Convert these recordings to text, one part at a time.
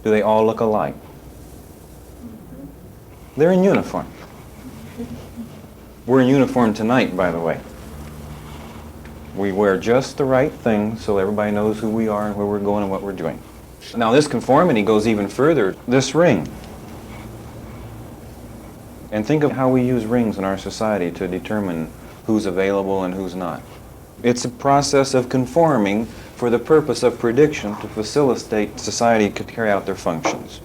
Do they all look alike? They're in uniform. We're in uniform tonight, by the way. We wear just the right thing so everybody knows who we are and where we're going and what we're doing. Now this conformity goes even further. This ring. And think of how we use rings in our society to determine who's available and who's not. It's a process of conforming for the purpose of prediction to facilitate society to carry out their functions.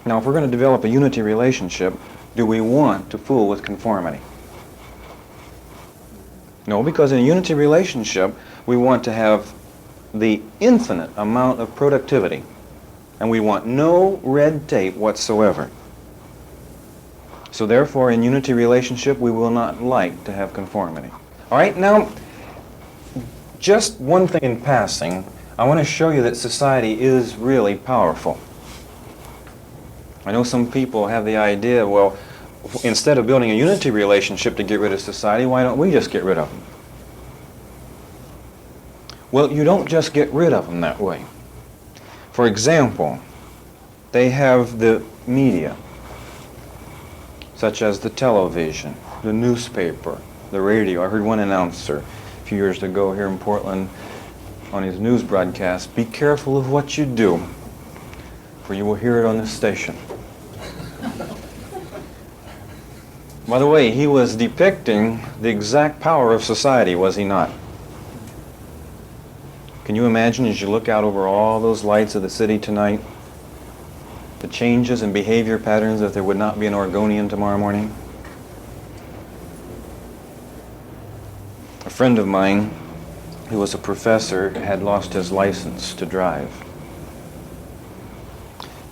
Now, if we're going to develop a unity relationship, do we want to fool with conformity? No, because in a unity relationship, we want to have the infinite amount of productivity, and we want no red tape whatsoever. So therefore, in unity relationship, we will not like to have conformity. All right, now, just one thing in passing, I want to show you that society is really powerful. I know some people have the idea, well, instead of building a unity relationship to get rid of society, why don't we just get rid of them? Well, you don't just get rid of them that way. For example, they have the media, such as the television, the newspaper, the radio. I heard one announcer a few years ago here in Portland on his news broadcast, "Be careful of what you do, for you will hear it on this station." By the way, he was depicting the exact power of society, was he not? Can you imagine, as you look out over all those lights of the city tonight, the changes in behavior patterns if there would not be an Oregonian tomorrow morning? A friend of mine, who was a professor, had lost his license to drive.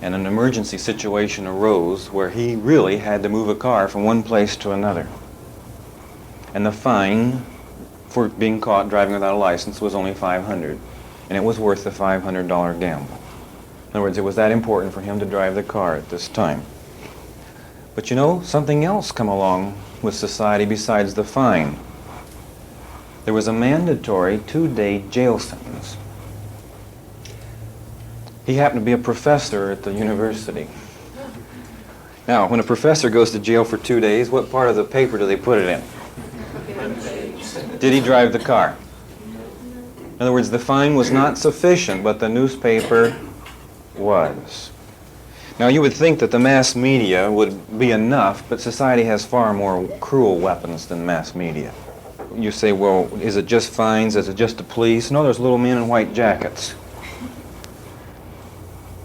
And an emergency situation arose where he really had to move a car from one place to another. And the fine for being caught driving without a license was only $500, and it was worth the $500 gamble. In other words, it was that important for him to drive the car at this time. But you know, something else come along with society besides the fine. There was a mandatory 2-day jail sentence. He happened to be a professor at the university. Now, when a professor goes to jail for 2 days, what part of the paper do they put it in? Did he drive the car? In other words, the fine was not sufficient, but the newspaper was. Now, you would think that the mass media would be enough, but society has far more cruel weapons than mass media. You say, well, is it just fines? Is it just the police? No, there's little men in white jackets.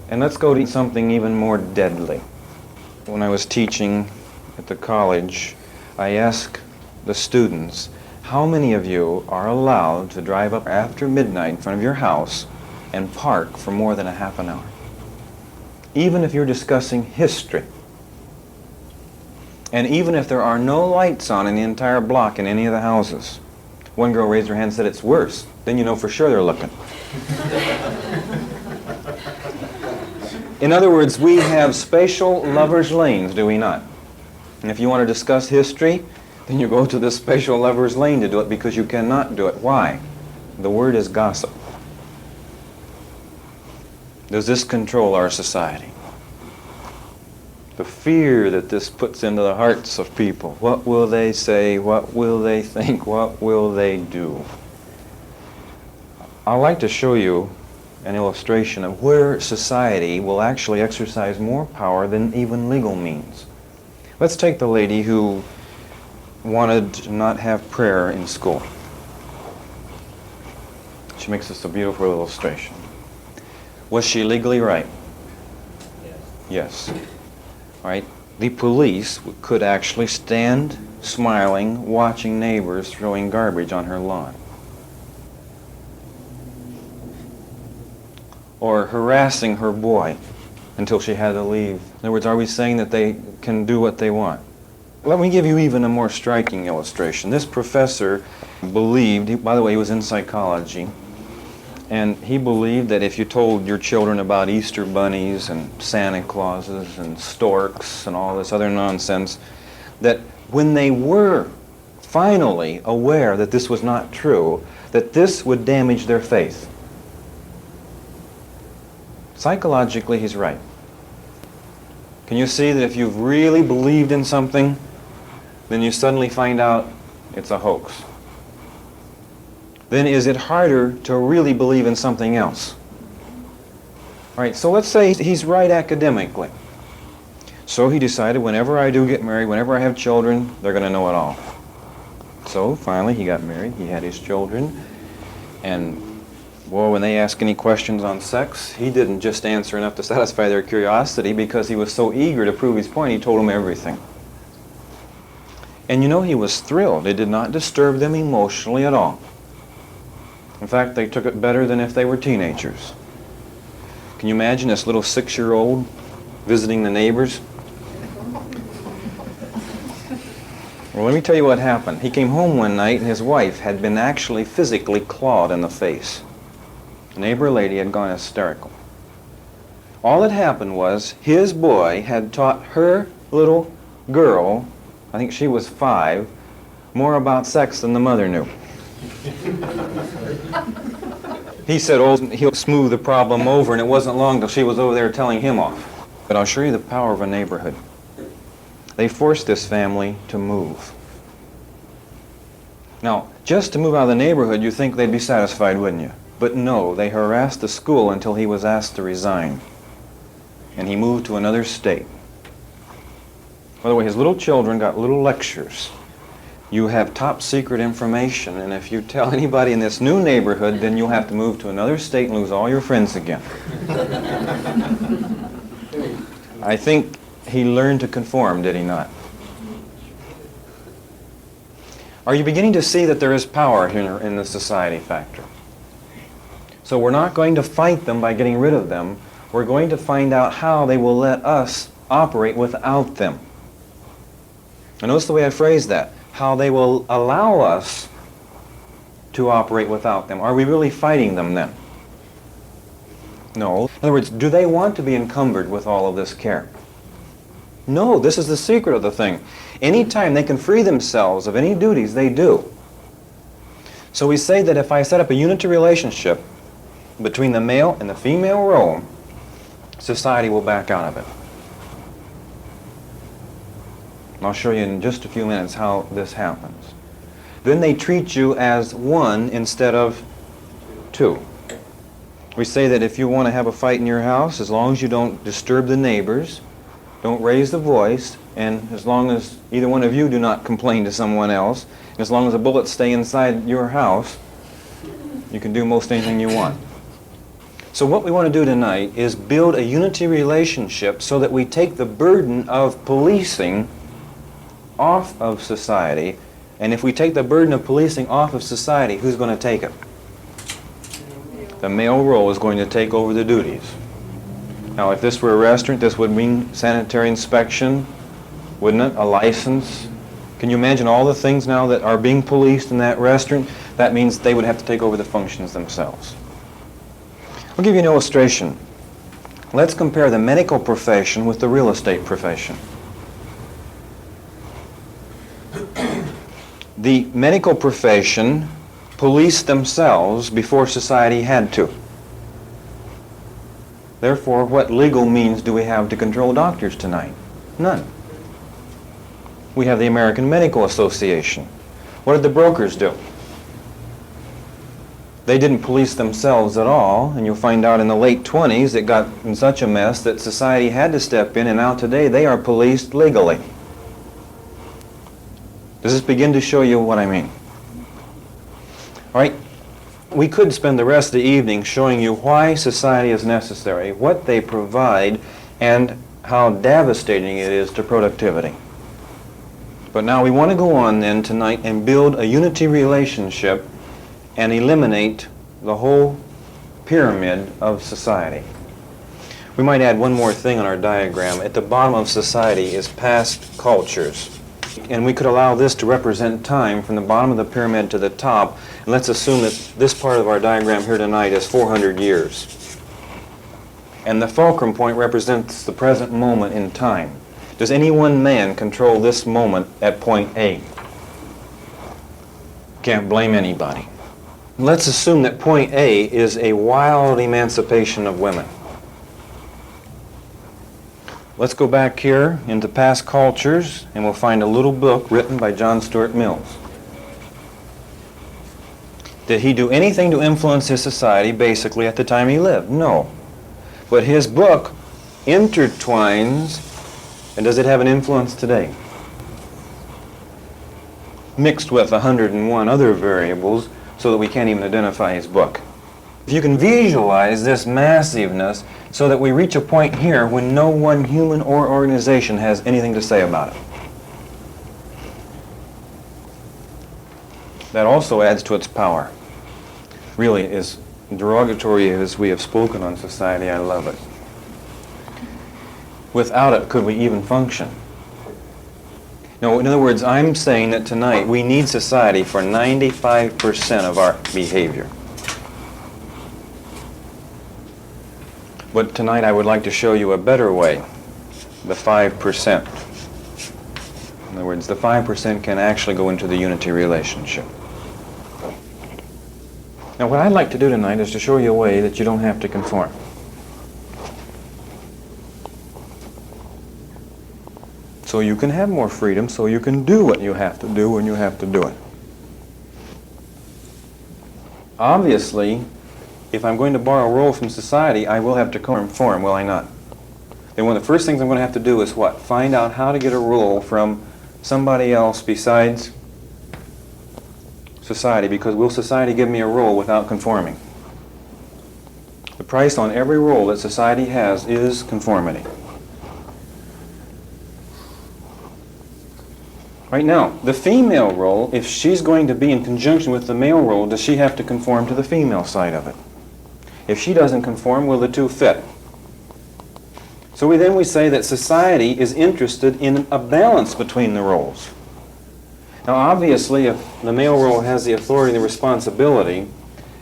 And let's go to something even more deadly. When I was teaching at the college, I asked the students, how many of you are allowed to drive up after midnight in front of your house and park for more than a half an hour? Even if you're discussing history. And even if there are no lights on in the entire block in any of the houses. One girl raised her hand and said, it's worse. Then you know for sure they're looking. In other words, we have spatial lovers' lanes, do we not? And if you want to discuss history, then you go to the spatial lovers' lane to do it because you cannot do it. Why? The word is gossip. Does this control our society? The fear that this puts into the hearts of people. What will they say? What will they think? What will they do? I'd like to show you an illustration of where society will actually exercise more power than even legal means. Let's take the lady who wanted to not have prayer in school. She makes us a beautiful illustration. Was she legally right? Yes. All right. The police could actually stand smiling, watching neighbors throwing garbage on her lawn. Or harassing her boy until she had to leave. In other words, are we saying that they can do what they want? Let me give you even a more striking illustration. This professor believed, by the way, he was in psychology, and he believed that if you told your children about Easter bunnies and Santa Clauses and storks and all this other nonsense, that when they were finally aware that this was not true, that this would damage their faith. Psychologically, he's right. Can you see that if you've really believed in something, then you suddenly find out it's a hoax? Then is it harder to really believe in something else? All right, so let's say he's right academically. So he decided, whenever I do get married, whenever I have children, they're going to know it all. So finally he got married, he had his children, and boy, when they asked any questions on sex, he didn't just answer enough to satisfy their curiosity. Because he was so eager to prove his point, he told them everything. And you know, he was thrilled. It did not disturb them emotionally at all. In fact, they took it better than if they were teenagers. Can you imagine this little 6-year-old visiting the neighbors? Well, let me tell you what happened. He came home one night and his wife had been actually physically clawed in the face. The neighbor lady had gone hysterical. All that happened was his boy had taught her little girl, I think she was 5, more about sex than the mother knew. He said, oh, he'll smooth the problem over, and it wasn't long till she was over there telling him off. But I'll show you the power of a neighborhood. They forced this family to move. Now, just to move out of the neighborhood, you'd think they'd be satisfied, wouldn't you? But no, they harassed the school until he was asked to resign. And he moved to another state. By the way, his little children got little lectures. You have top secret information, and if you tell anybody in this new neighborhood, then you'll have to move to another state and lose all your friends again. I think he learned to conform, did he not? Are you beginning to see that there is power here in the society factor? So we're not going to fight them by getting rid of them. We're going to find out how they will let us operate without them. And notice the way I phrased that. How they will allow us to operate without them. Are we really fighting them then? No. In other words, do they want to be encumbered with all of this care? No, this is the secret of the thing. Anytime they can free themselves of any duties, they do. So we say that if I set up a unity relationship between the male and the female role, society will back out of it. I'll show you in just a few minutes how this happens. Then they treat you as one instead of two. We say that if you want to have a fight in your house, as long as you don't disturb the neighbors, don't raise the voice, and as long as either one of you do not complain to someone else, and as long as the bullets stay inside your house, you can do most anything you want. So what we want to do tonight is build a unity relationship so that we take the burden of policing off of society. And if we take the burden of policing off of society, who's going to take it? The male role is going to take over the duties. Now, if this were a restaurant, this would mean sanitary inspection, wouldn't it? A license. Can you imagine all the things now that are being policed in that restaurant? That means they would have to take over the functions themselves. I'll give you an illustration. Let's compare the medical profession with the real estate profession. The medical profession policed themselves before society had to. Therefore, what legal means do we have to control doctors tonight? None. We have the American Medical Association. What did the brokers do? They didn't police themselves at all, and you'll find out in the late 20s it got in such a mess that society had to step in, and now today they are policed legally. Does this begin to show you what I mean? All right, we could spend the rest of the evening showing you why society is necessary, what they provide, and how devastating it is to productivity. But now we want to go on then tonight and build a unity relationship and eliminate the whole pyramid of society. We might add one more thing on our diagram. At the bottom of society is past cultures. And we could allow this to represent time from the bottom of the pyramid to the top. And let's assume that this part of our diagram here tonight is 400 years. And the fulcrum point represents the present moment in time. Does any one man control this moment at point A? Can't blame anybody. Let's assume that point A is a wild emancipation of women. Let's go back here into past cultures, and we'll find a little book written by John Stuart Mills. Did he do anything to influence his society basically at the time he lived? No. But his book intertwines, and does it have an influence today? Mixed with 101 other variables so that we can't even identify his book. If you can visualize this massiveness so that we reach a point here when no one human or organization has anything to say about it. That also adds to its power. Really, as derogatory as we have spoken on society, I love it. Without it, could we even function? No, in other words, I'm saying that tonight we need society for 95% of our behavior. But tonight I would like to show you a better way, the 5%. In other words, the 5% can actually go into the unity relationship. Now what I'd like to do tonight is to show you a way that you don't have to conform. So you can have more freedom, so you can do what you have to do when you have to do it. Obviously, if I'm going to borrow a role from society, I will have to conform, will I not? Then one of the first things I'm going to have to do is what? Find out how to get a role from somebody else besides society, because will society give me a role without conforming? The price on every role that society has is conformity. Right now, the female role, if she's going to be in conjunction with the male role, does she have to conform to the female side of it? If she doesn't conform, will the two fit? So we say that society is interested in a balance between the roles. Now obviously, if the male role has the authority and the responsibility,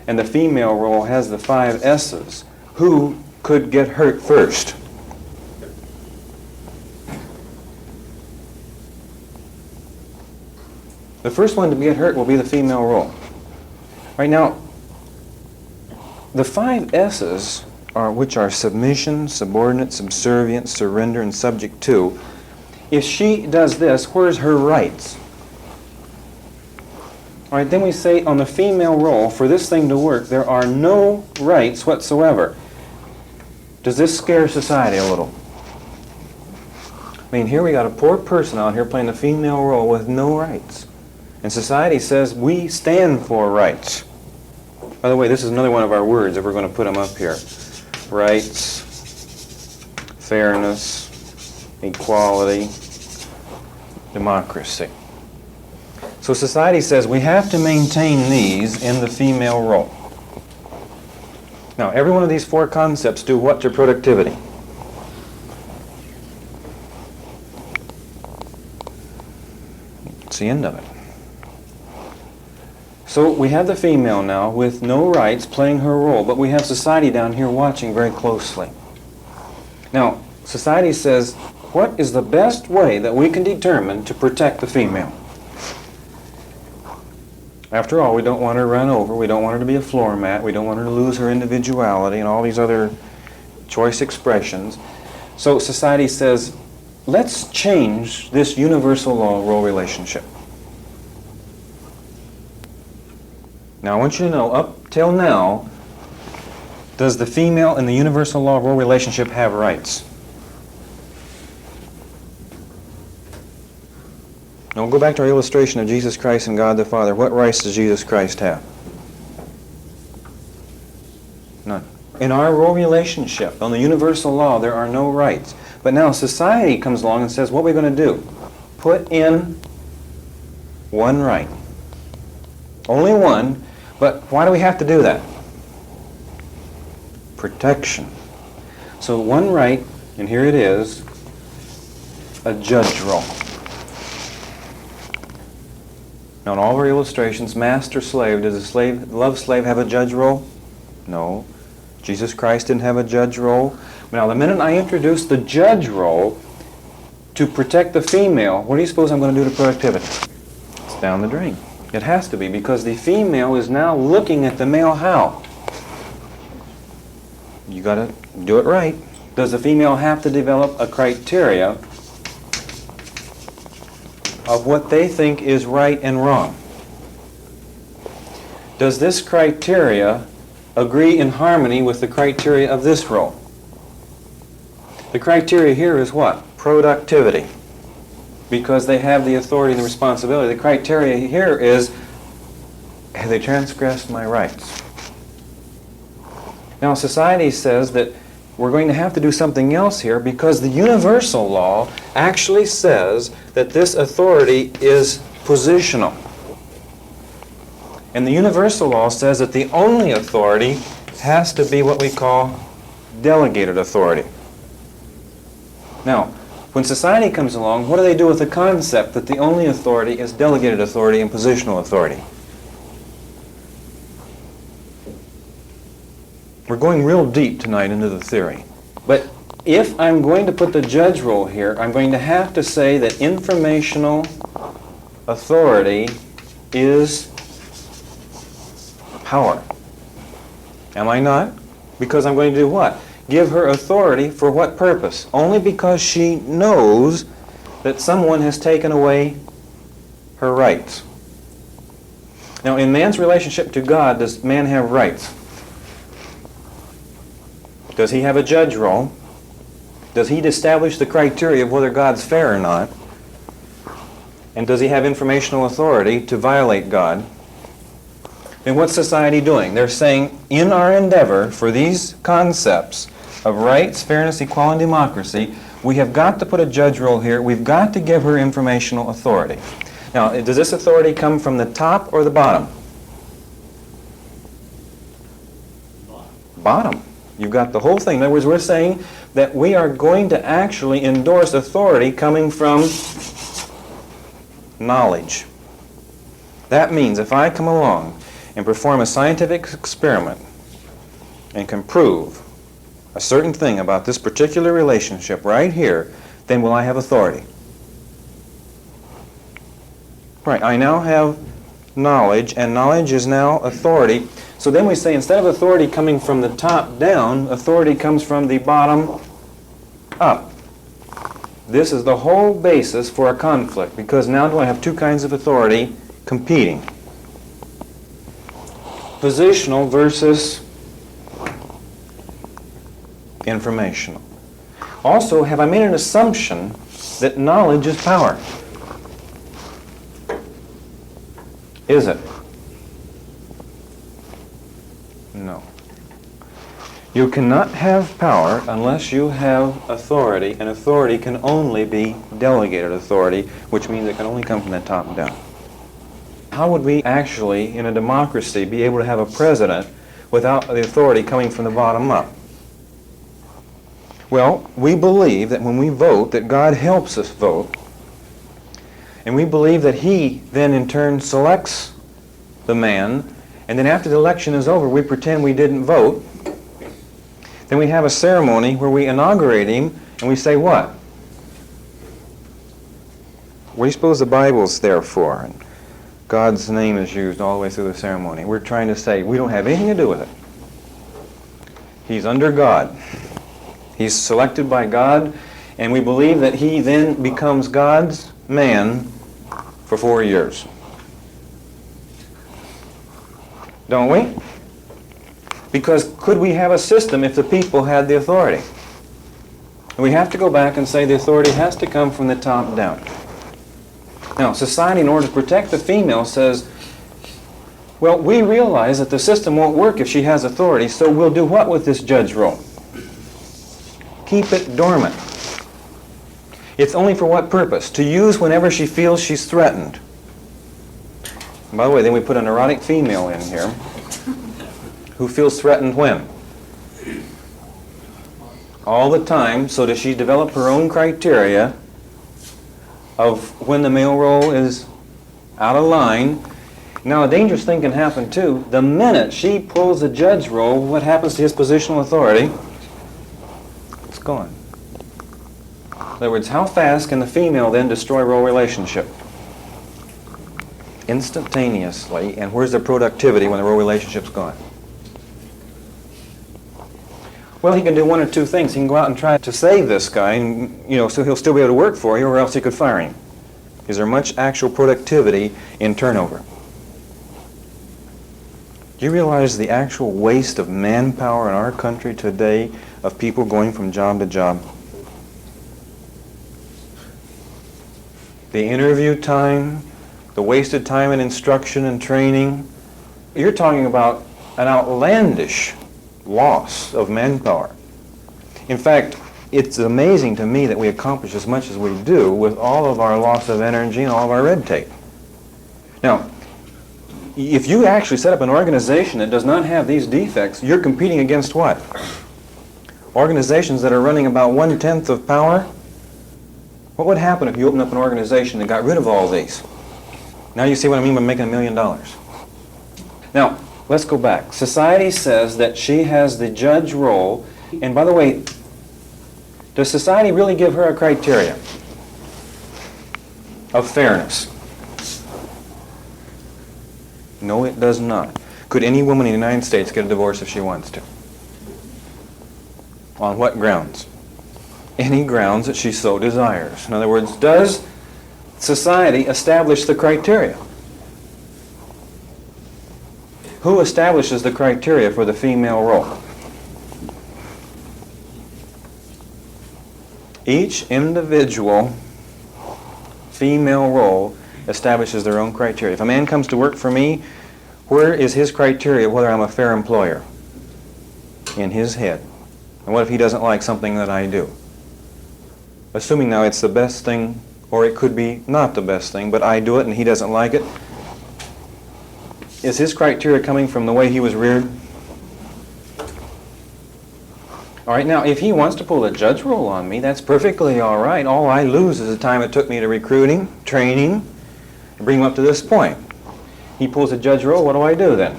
and the female role has the 5 S's, who could get hurt first? The first one to get hurt will be the female role. Right now, the 5 S's, which are submission, subordinate, subservient, surrender, and subject to. If she does this, where's her rights? All right, then we say on the female role, for this thing to work, there are no rights whatsoever. Does this scare society a little? I mean, here we got a poor person out here playing the female role with no rights. And society says we stand for rights. By the way, this is another one of our words if we're going to put them up here. Rights, fairness, equality, democracy. So society says we have to maintain these in the female role. Now, every one of these 4 concepts do what to productivity? It's the end of it. So we have the female now with no rights playing her role, but we have society down here watching very closely. Now, society says, what is the best way that we can determine to protect the female? After all, we don't want her to run over, we don't want her to be a floor mat, we don't want her to lose her individuality and all these other choice expressions. So society says, let's change this universal law role relationship. Now I want you to know, up till now, does the female in the universal law role relationship have rights? Now we'll go back to our illustration of Jesus Christ and God the Father. What rights does Jesus Christ have? None. In our role relationship, on the universal law, there are no rights. But now society comes along and says, what are we going to do? Put in one right. Only one, but why do we have to do that? Protection. So one right, and here it is, a judge role. Now in all of our illustrations, master-slave, does a love slave have a judge role? No. Jesus Christ didn't have a judge role. Now the minute I introduce the judge role to protect the female, what do you suppose I'm going to do to productivity? It's down the drain. It has to be, because the female is now looking at the male how? You got to do it right. does the female have to develop a criteria of what they think is right and wrong? Does this criteria agree in harmony with the criteria of this role? The criteria here is what? Productivity. Because they have the authority and the responsibility. The criteria here is, have they transgressed my rights? Now, society says that we're going to have to do something else here because the universal law actually says that this authority is positional. And the universal law says that the only authority has to be what we call delegated authority. Now, when society comes along, what do they do with the concept that the only authority is delegated authority and positional authority? We're going real deep tonight into the theory. But if I'm going to put the judge role here, I'm going to have to say that informational authority is power. Am I not? Because I'm going to do what? Give her authority for what purpose? Only because she knows that someone has taken away her rights. Now, in man's relationship to God, does man have rights? Does he have a judge role? Does he establish the criteria of whether God's fair or not? And does he have informational authority to violate God? Then what's society doing? They're saying, in our endeavor for these concepts of rights, fairness, equality, and democracy, we have got to put a judge role here. We've got to give her informational authority. Now, does this authority come from the top or the bottom? Bottom. You've got the whole thing. In other words, we're saying that we are going to actually endorse authority coming from knowledge. That means if I come along and perform a scientific experiment and can prove a certain thing about this particular relationship right here, then will I have authority? Right, I now have knowledge, and knowledge is now authority. So then we say instead of authority coming from the top down, authority comes from the bottom up. This is the whole basis for a conflict, because now do I have two kinds of authority competing. Positional versus informational. Also, have I made an assumption that knowledge is power? Is it? No. You cannot have power unless you have authority, and authority can only be delegated authority, which means it can only come from the top down. How would we actually, in a democracy, be able to have a president without the authority coming from the bottom up? Well, we believe that when we vote, that God helps us vote, and we believe that He then in turn selects the man, and then after the election is over, we pretend we didn't vote. Then we have a ceremony where we inaugurate him, and we say what? What do you suppose the Bible's there for? And God's name is used all the way through the ceremony. We're trying to say we don't have anything to do with it. He's under God. He's selected by God, and we believe that he then becomes God's man for 4 years. Don't we? Because could we have a system if the people had the authority? And we have to go back and say the authority has to come from the top down. Now, society, in order to protect the female, says, well, we realize that the system won't work if she has authority, so we'll do what with this judge role? Keep it dormant. It's only for what purpose? To use whenever she feels she's threatened. And by the way, then we put a neurotic female in here who feels threatened when? All the time. So does she develop her own criteria of when the male role is out of line? Now, a dangerous thing can happen too. The minute she pulls the judge role, what happens to his positional authority? It's gone. In other words, how fast can the female then destroy role relationship? Instantaneously. And where's the productivity when the role relationship's gone? Well, he can do one or two things. He can go out and try to save this guy, and, so he'll still be able to work for you, or else he could fire him. Is there much actual productivity in turnover? Do you realize the actual waste of manpower in our country today of people going from job to job? The interview time, the wasted time in instruction and training. You're talking about an outlandish loss of manpower. In fact, it's amazing to me that we accomplish as much as we do with all of our loss of energy and all of our red tape. Now, if you actually set up an organization that does not have these defects, you're competing against what? Organizations that are running about 1/10 of power? What would happen if you opened up an organization that got rid of all these? Now you see what I mean by making $1 million. Now, let's go back. Society says that she has the judge role, and by the way, does society really give her a criteria of fairness? No, it does not. Could any woman in the United States get a divorce if she wants to? On what grounds? Any grounds that she so desires. In other words, does society establish the criteria? Who establishes the criteria for the female role? Each individual female role establishes their own criteria. If a man comes to work for me, where is his criteria whether I'm a fair employer? In his head. And what if he doesn't like something that I do? Assuming now it's the best thing, or it could be not the best thing, but I do it and he doesn't like it. Is his criteria coming from the way he was reared? All right, now if he wants to pull a judge role on me, that's perfectly all right. All I lose is the time it took me to recruit him, train him, and bring him up to this point. He pulls a judge role, what do I do then?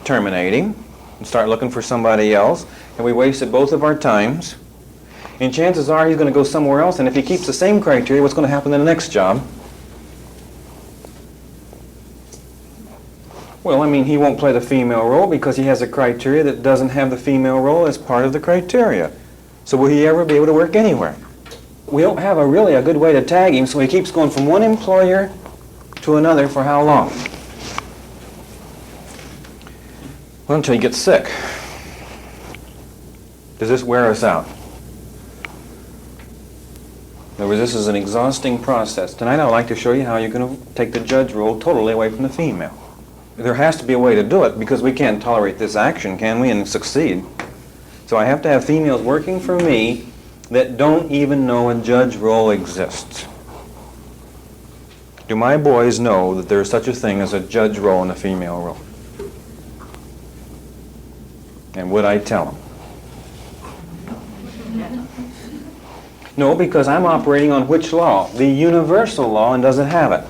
Terminate him and start looking for somebody else, and we wasted both of our times. And chances are he's going to go somewhere else, and if he keeps the same criteria, what's going to happen in the next job? Well, I mean, he won't play the female role because he has a criteria that doesn't have the female role as part of the criteria. So will he ever be able to work anywhere? We don't have really a good way to tag him, so he keeps going from one employer to another for how long? Well, until he gets sick. Does this wear us out? In other words, this is an exhausting process. Tonight I'd like to show you how you're going to take the judge role totally away from the female. There has to be a way to do it because we can't tolerate this action, can we, and succeed. So I have to have females working for me that don't even know a judge role exists. Do my boys know that there is such a thing as a judge role and a female role? And would I tell them? No, because I'm operating on which law? The universal law, and does it have it?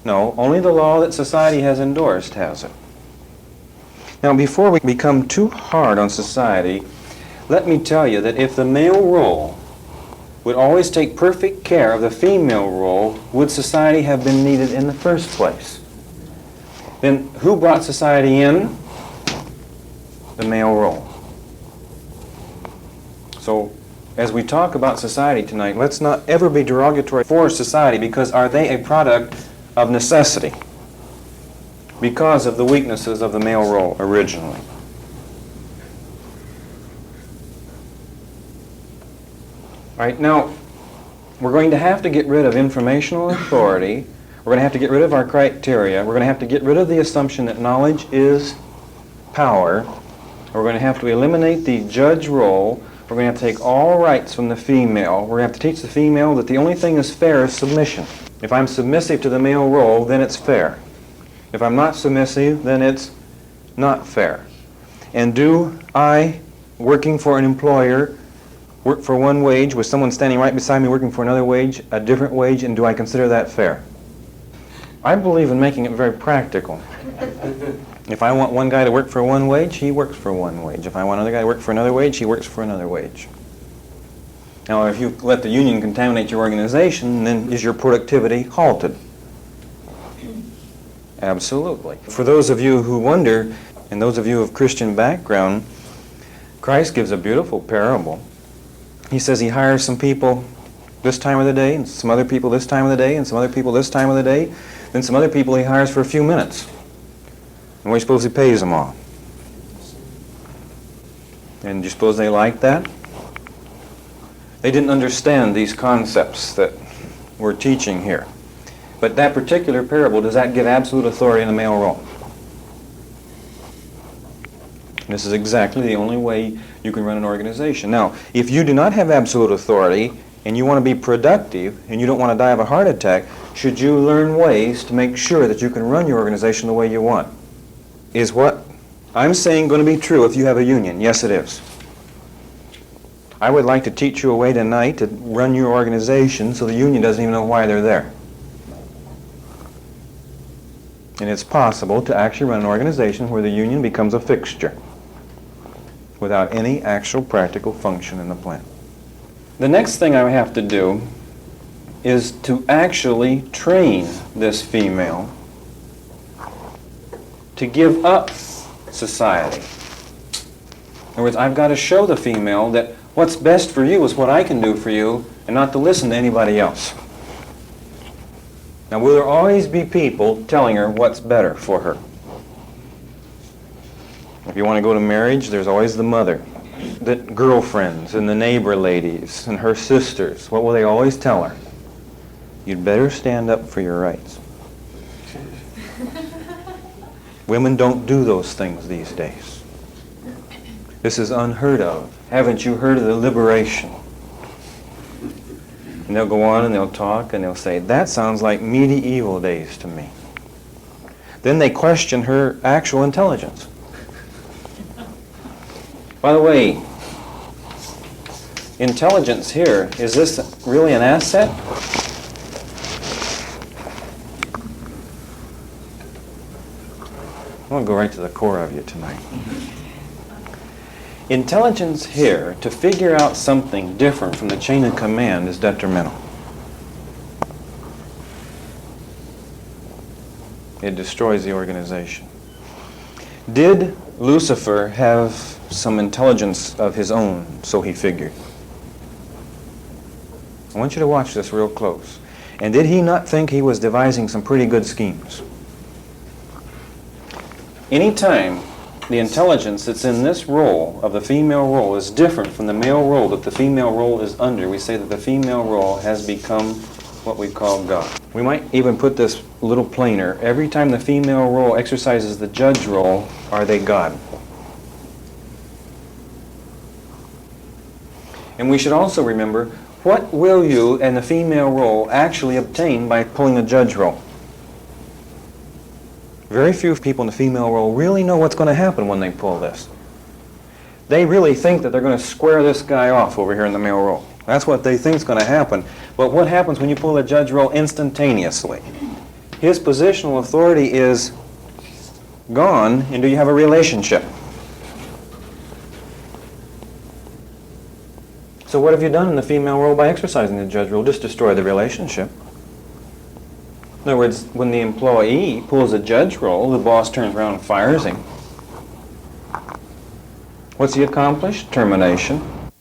No, only the law that society has endorsed has it. Now, before we become too hard on society, let me tell you that if the male role would always take perfect care of the female role, would society have been needed in the first place? Then who brought society in? The male role. So, as we talk about society tonight, let's not ever be derogatory for society, because are they a product of necessity? Because of the weaknesses of the male role originally. All right, now, we're going to have to get rid of informational authority. We're going to have to get rid of our criteria. We're going to have to get rid of the assumption that knowledge is power. We're going to have to eliminate the judge role. We're going to have to take all rights from the female. We're going to have to teach the female that the only thing is fair is submission. If I'm submissive to the male role, then it's fair. If I'm not submissive, then it's not fair. And do I, working for an employer, work for one wage with someone standing right beside me working for another wage, a different wage, and do I consider that fair? I believe in making it very practical. If I want one guy to work for one wage, he works for one wage. If I want another guy to work for another wage, he works for another wage. Now, if you let the union contaminate your organization, then is your productivity halted? Absolutely. For those of you who wonder, And those of you of Christian background, Christ gives a beautiful parable. He says he hires some people this time of the day, and some other people this time of the day, and some other people this time of the day, then some other people he hires for a few minutes. And what do you suppose he pays them all? And do you suppose they liked that? They didn't understand these concepts that we're teaching here. But that particular parable, does that give absolute authority in the male role? This is exactly the only way you can run an organization. Now, if you do not have absolute authority and you want to be productive and you don't want to die of a heart attack, should you learn ways to make sure that you can run your organization the way you want? Is what I'm saying going to be true if you have a union? Yes, it is. I would like to teach you a way tonight to run your organization so the union doesn't even know why they're there. And it's possible to actually run an organization where the union becomes a fixture without any actual practical function in the plant. The next thing I have to do is to actually train this female to give up society. In other words, I've got to show the female that what's best for you is what I can do for you, and not to listen to anybody else. Now, will there always be people telling her what's better for her? If you want to go to marriage, there's always the mother, the girlfriends, and the neighbor ladies, and her sisters. What will they always tell her? You'd better stand up for your rights. Women don't do those things these days. This is unheard of. Haven't you heard of the liberation? And they'll go on and they'll talk and they'll say, that sounds like medieval days to me. Then they question her actual intelligence. By the way, intelligence here, is this really an asset? I want to go right to the core of you tonight. Intelligence here, to figure out something different from the chain of command, is detrimental. It destroys the organization. Did Lucifer have some intelligence of his own, so he figured? I want you to watch this real close. And did he not think he was devising some pretty good schemes? Anytime the intelligence that's in this role of the female role is different from the male role that the female role is under, we say that the female role has become what we call God. We might even put this a little plainer. Every time the female role exercises the judge role, are they God? And we should also remember, what will you and the female role actually obtain by pulling the judge role? Very few people in the female role really know what's going to happen when they pull this. They really think that they're going to square this guy off over here in the male role. That's what they think is going to happen. But what happens when you pull the judge role instantaneously? His positional authority is gone, and do you have a relationship? So what have you done in the female role by exercising the judge role? Just destroy the relationship. In other words, when the employee pulls a judge role, the boss turns around and fires him. What's he accomplished? Termination.